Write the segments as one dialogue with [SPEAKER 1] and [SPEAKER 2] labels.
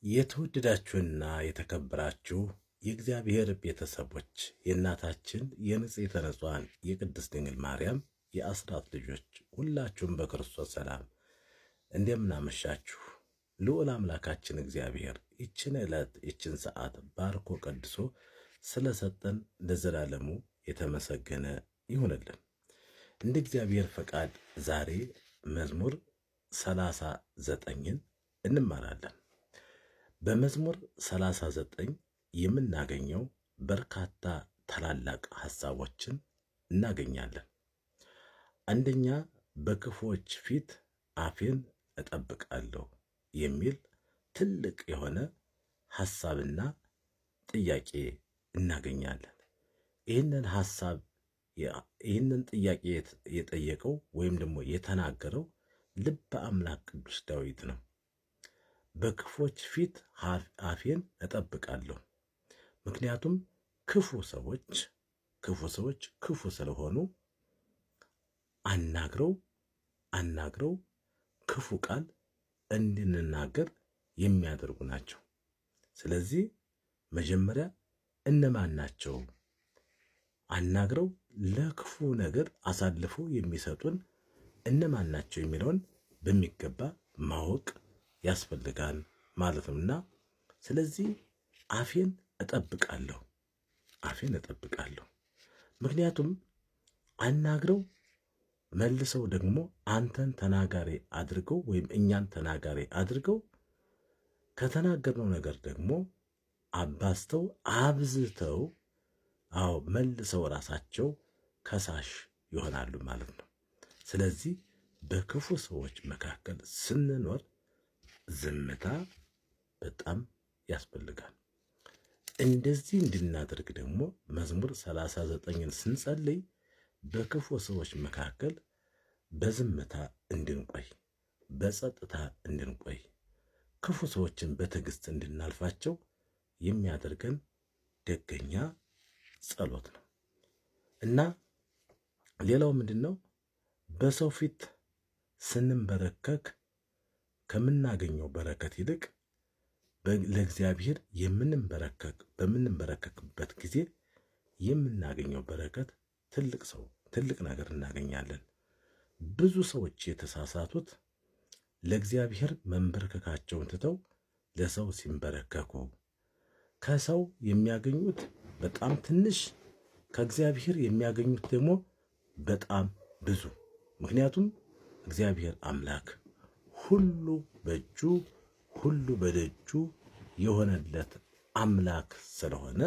[SPEAKER 1] የተወደዳችሁና የተከበራችሁ የእግዚአብሔር ቤተሰቦች የእናታችን የንጽሕተ ንጹሐን የቅድስት ድንግል ማርያም የአስራት ልጆች ሁላችሁም በክርስቶስ ሰላም እንደምናመሻችሁ። ልዑል አምላካችን እግዚአብሔር ይችን ዕለት ይችን ሰዓት ባርኮ ቀድሶ ስለሰጠን ለዘላለሙ የተመሰገነ ይሁንልን። እንደ እግዚአብሔር ፈቃድ ዛሬ መዝሙር 39ን እንማራለን። በመዝሙር 39 የምናገኘው በርካታ ታላላቅ ሐሳቦችን እናገኛለን። አንደኛ፣ በክፉዎች ፊት አፌን እጠብቃለሁ የሚል ትልቅ የሆነ ሐሳብና ጥያቄ እናገኛለን። ይህንን ጥያቄ የጠየቀው ወይም ደግሞ የተናገረው ልበ አምላክ ቅዱስ ዳዊት ነው። በክፎች ፊት አፌን እጠብቃለሁ። ምክንያቱም ክፉ ሰዎች ክፉ ስለሆኑ አናግረው ክፉ ቃል እንድንናገር የሚያደርጉ ናቸው። ስለዚህ መጀመሪያ እነማን ናቸው አናግረው ለክፉ ነገር አሳልፈው የሚሰጡን እነማን ናቸው የሚለውን በሚገባ ማወቅ ያስፈልጋል ማለት ነውና፣ ስለዚህ አፌን እጠብቃለሁ። ምክንያቱም አናግረው መልሰው ደግሞ አንተን ተናጋሪ አድርገው ወይም እኛን ተናጋሪ አድርገው ከተናገርነው ነገር ደግሞ አባዝተው አብዝተው መልሰው ራሳቸው ከሳሽ ይሆናሉ ማለት ነው። ስለዚህ በክፉ ሰዎች መካከል ስንኖር ዝምታ በጣም ያስፈልጋል። እንደዚህ እንድናደርግ ደግሞ መዝሙር 39ን ስንጸልይ በክፉ ሰዎች መካከል በዝምታ እንድንቆይ፣ በጸጥታ እንድንቆይ፣ ክፉ ሰዎችን በትዕግስት እንድናልፋቸው የሚያደርገን ደገኛ ጸሎት ነው እና ሌላው ምንድነው? በሰው ፊት ስንንበረከክ ከምናገኘው በረከት ይልቅ ለእግዚአብሔር በምንንበረከክበት ጊዜ የምናገኘው በረከት ትልቅ ነገር እናገኛለን። ብዙ ሰዎች የተሳሳቱት ለእግዚአብሔር መንበርከካቸውን ትተው ለሰው ሲንበረከኩ ከሰው የሚያገኙት በጣም ትንሽ፣ ከእግዚአብሔር የሚያገኙት ደግሞ በጣም ብዙ። ምክንያቱም እግዚአብሔር አምላክ ሁሉ በእጁ ሁሉ በደጁ የሆነለት አምላክ ስለሆነ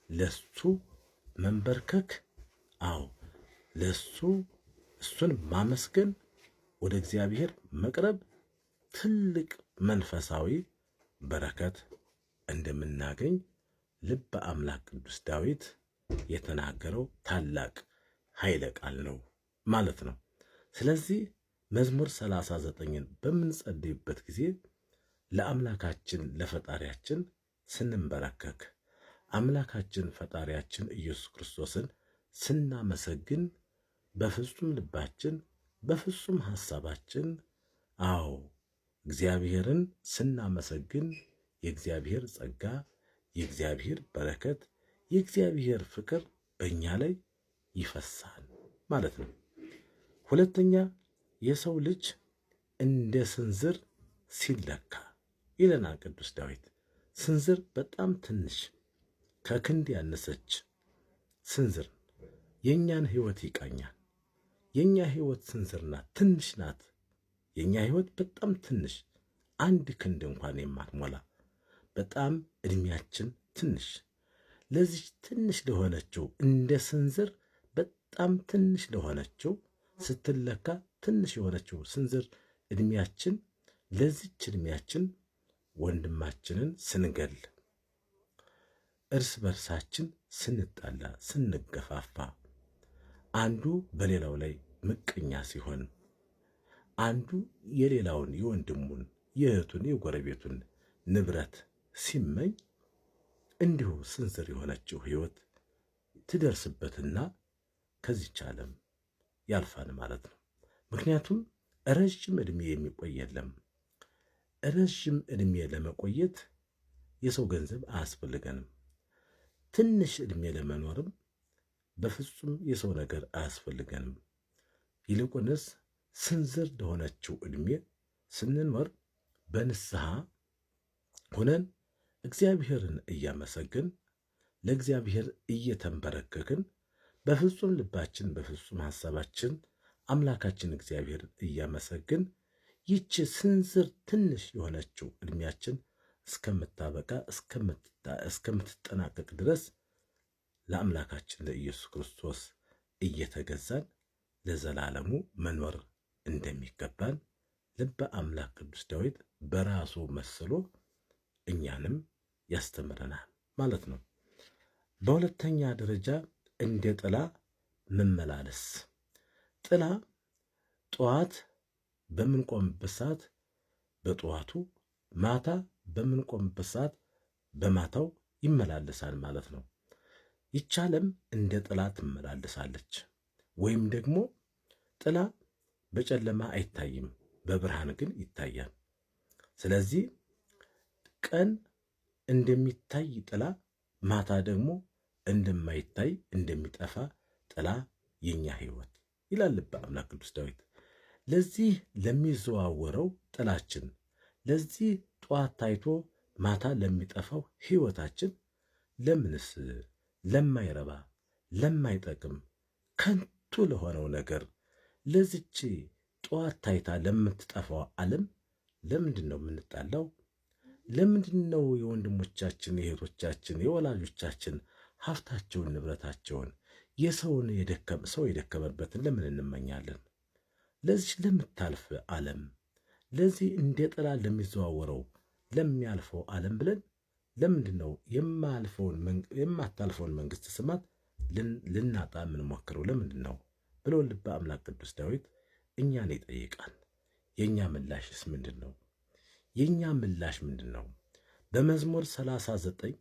[SPEAKER 1] ለሱ መንበርከክ፣ እሱን ማመስገን፣ ወደ እግዚአብሔር መቅረብ ትልቅ መንፈሳዊ በረከት እንደምናገኝ ልበ አምላክ ቅዱስ ዳዊት የተናገረው ታላቅ ኃይለ ቃል ነው ማለት ነው። ስለዚህ መዝሙር 39ን በምንጸልይበት ጊዜ ለአምላካችን ለፈጣሪያችን ስንንበረከክ አምላካችን ፈጣሪያችን ኢየሱስ ክርስቶስን ስናመሰግን በፍጹም ልባችን በፍጹም ሐሳባችን እግዚአብሔርን ስናመሰግን የእግዚአብሔር ጸጋ፣ የእግዚአብሔር በረከት፣ የእግዚአብሔር ፍቅር በእኛ ላይ ይፈሳል ማለት ነው። ሁለተኛ፣ የሰው ልጅ እንደ ስንዝር ሲለካ ይለናል ቅዱስ ዳዊት። ስንዝር በጣም ትንሽ ከክንድ ያነሰች ስንዝር የእኛን ሕይወት ይቃኛል። የእኛ ሕይወት ስንዝር ናት፣ ትንሽ ናት። የእኛ ሕይወት በጣም ትንሽ፣ አንድ ክንድ እንኳን የማትሞላ በጣም ዕድሜያችን ትንሽ። ለዚህ ትንሽ ለሆነችው እንደ ስንዝር በጣም ትንሽ ለሆነችው ስትለካ ትንሽ የሆነችው ስንዝር ዕድሜያችን፣ ለዚች ዕድሜያችን ወንድማችንን ስንገል፣ እርስ በርሳችን ስንጣላ፣ ስንገፋፋ፣ አንዱ በሌላው ላይ ምቀኛ ሲሆን፣ አንዱ የሌላውን የወንድሙን፣ የእህቱን፣ የጎረቤቱን ንብረት ሲመኝ እንዲሁ ስንዝር የሆነችው ሕይወት ትደርስበትና ከዚች ዓለም ያልፋል ማለት ነው። ምክንያቱም ረጅም ዕድሜ የሚቆይ የለም። ረዥም ዕድሜ ለመቆየት የሰው ገንዘብ አያስፈልገንም። ትንሽ ዕድሜ ለመኖርም በፍጹም የሰው ነገር አያስፈልገንም። ይልቁንስ ስንዝር ለሆነችው ዕድሜ ስንኖር በንስሐ ሆነን እግዚአብሔርን እያመሰግን ለእግዚአብሔር እየተንበረከክን በፍጹም ልባችን በፍጹም ሐሳባችን አምላካችን እግዚአብሔርን እያመሰግን ይቺ ስንዝር ትንሽ የሆነችው ዕድሜያችን እስከምታበቃ እስከምትጠናቀቅ ድረስ ለአምላካችን ለኢየሱስ ክርስቶስ እየተገዛን ለዘላለሙ መኖር እንደሚገባን ልበ አምላክ ቅዱስ ዳዊት በራሱ መስሎ እኛንም ያስተምረናል ማለት ነው። በሁለተኛ ደረጃ እንደ ጥላ መመላለስ። ጥላ ጠዋት በምንቆምበት ሰዓት በጠዋቱ፣ ማታ በምንቆምበት ሰዓት በማታው ይመላለሳል ማለት ነው። ይህች ዓለም እንደ ጥላ ትመላለሳለች። ወይም ደግሞ ጥላ በጨለማ አይታይም፣ በብርሃን ግን ይታያል። ስለዚህ ቀን እንደሚታይ ጥላ፣ ማታ ደግሞ እንደማይታይ እንደሚጠፋ ጥላ የኛ ሕይወት ይላል ልበ አምላክ ቅዱስ ዳዊት። ለዚህ ለሚዘዋወረው ጥላችን፣ ለዚህ ጠዋት ታይቶ ማታ ለሚጠፋው ሕይወታችን ለምንስ ለማይረባ ለማይጠቅም ከንቱ ለሆነው ነገር ለዚች ጠዋት ታይታ ለምትጠፋው ዓለም ለምንድን ነው የምንጣላው? ለምንድን ነው የወንድሞቻችን የእህቶቻችን የወላጆቻችን ሀብታቸውን ንብረታቸውን የሰውን ሰው የደከመበትን ለምን እንመኛለን? ለዚህ ለምታልፍ ዓለም ለዚህ እንደ ጥላ ለሚዘዋወረው ለሚያልፈው ዓለም ብለን ለምንድን ነው የማታልፈውን መንግሥተ ሰማያት ልናጣ የምንሞክረው? ለምንድን ነው ብሎ ልበ አምላክ ቅዱስ ዳዊት እኛን ይጠይቃል። የእኛ ምላሽስ ምንድን ነው? የእኛ ምላሽ ምንድን ነው? በመዝሙር 39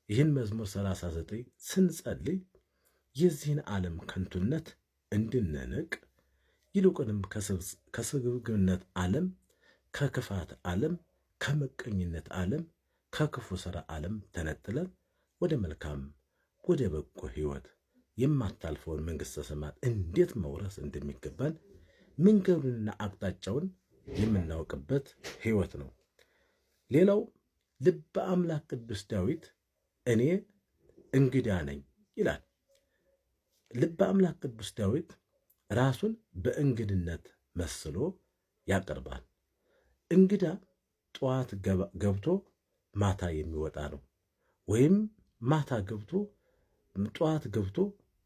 [SPEAKER 1] ይህን መዝሙር 39 ስንጸልይ የዚህን ዓለም ከንቱነት እንድንንቅ ይልቁንም ከስግብግብነት ዓለም፣ ከክፋት ዓለም፣ ከምቀኝነት ዓለም፣ ከክፉ ሥራ ዓለም ተነጥለን ወደ መልካም ወደ በጎ ሕይወት የማታልፈውን መንግሥተ ሰማያት እንዴት መውረስ እንደሚገባን መንገዱንና አቅጣጫውን የምናውቅበት ሕይወት ነው። ሌላው ልበ አምላክ ቅዱስ ዳዊት እኔ እንግዳ ነኝ ይላል። ልበ አምላክ ቅዱስ ዳዊት ራሱን በእንግድነት መስሎ ያቀርባል። እንግዳ ጠዋት ገብቶ ማታ የሚወጣ ነው፣ ወይም ማታ ገብቶ ጠዋት ገብቶ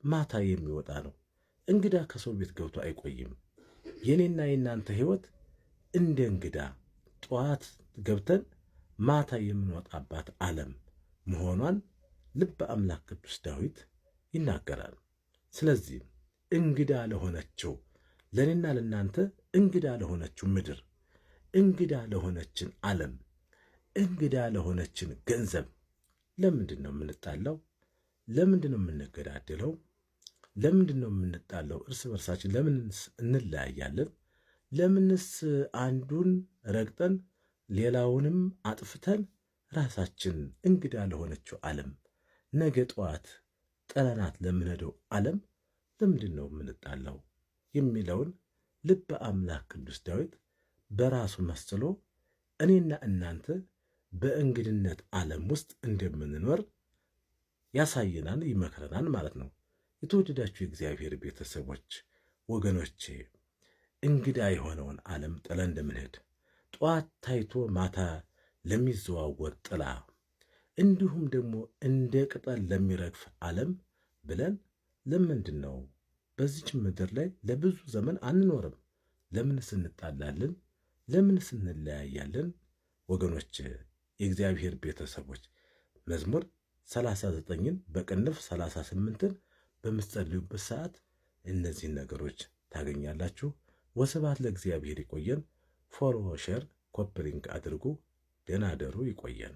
[SPEAKER 1] ማታ የሚወጣ ነው። እንግዳ ከሰው ቤት ገብቶ አይቆይም። የኔና የናንተ ሕይወት እንደ እንግዳ ጠዋት ገብተን ማታ የምንወጣባት ዓለም መሆኗን ልበ አምላክ ቅዱስ ዳዊት ይናገራል። ስለዚህ እንግዳ ለሆነችው ለኔና ለናንተ እንግዳ ለሆነችው ምድር፣ እንግዳ ለሆነችን ዓለም፣ እንግዳ ለሆነችን ገንዘብ ለምንድን ነው የምንጣላው? ለምንድን ነው የምንገዳደለው? ለምንድን ነው የምንጣለው? እርስ በርሳችን ለምንስ እንለያያለን? ለምንስ አንዱን ረግጠን ሌላውንም አጥፍተን ራሳችን እንግዳ ለሆነችው ዓለም ነገ ጠዋት ጠለናት ለምንሄደው ዓለም ለምንድን ነው የምንጣላው የሚለውን ልበ አምላክ ቅዱስ ዳዊት በራሱ መስሎ እኔና እናንተ በእንግድነት ዓለም ውስጥ እንደምንኖር ያሳየናል፣ ይመክረናል ማለት ነው። የተወደዳችሁ የእግዚአብሔር ቤተሰቦች ወገኖቼ፣ እንግዳ የሆነውን ዓለም ጥለን እንደምንሄድ ጠዋት ታይቶ ማታ ለሚዘዋወር ጥላ እንዲሁም ደግሞ እንደ ቅጠል ለሚረግፍ ዓለም ብለን ለምንድን ነው በዚች ምድር ላይ ለብዙ ዘመን አንኖርም? ለምንስ እንጣላለን? ለምንስ እንለያያለን? ወገኖች፣ የእግዚአብሔር ቤተሰቦች መዝሙር 39ን በቅንፍ 38ን በምትጸልዩበት ሰዓት እነዚህን ነገሮች ታገኛላችሁ። ወስብሐት ለእግዚአብሔር። ይቆየን። ፎሎ፣ ሼር፣ ኮፕሊንክ አድርጉ። ደህና ደሩ። ይቆየን።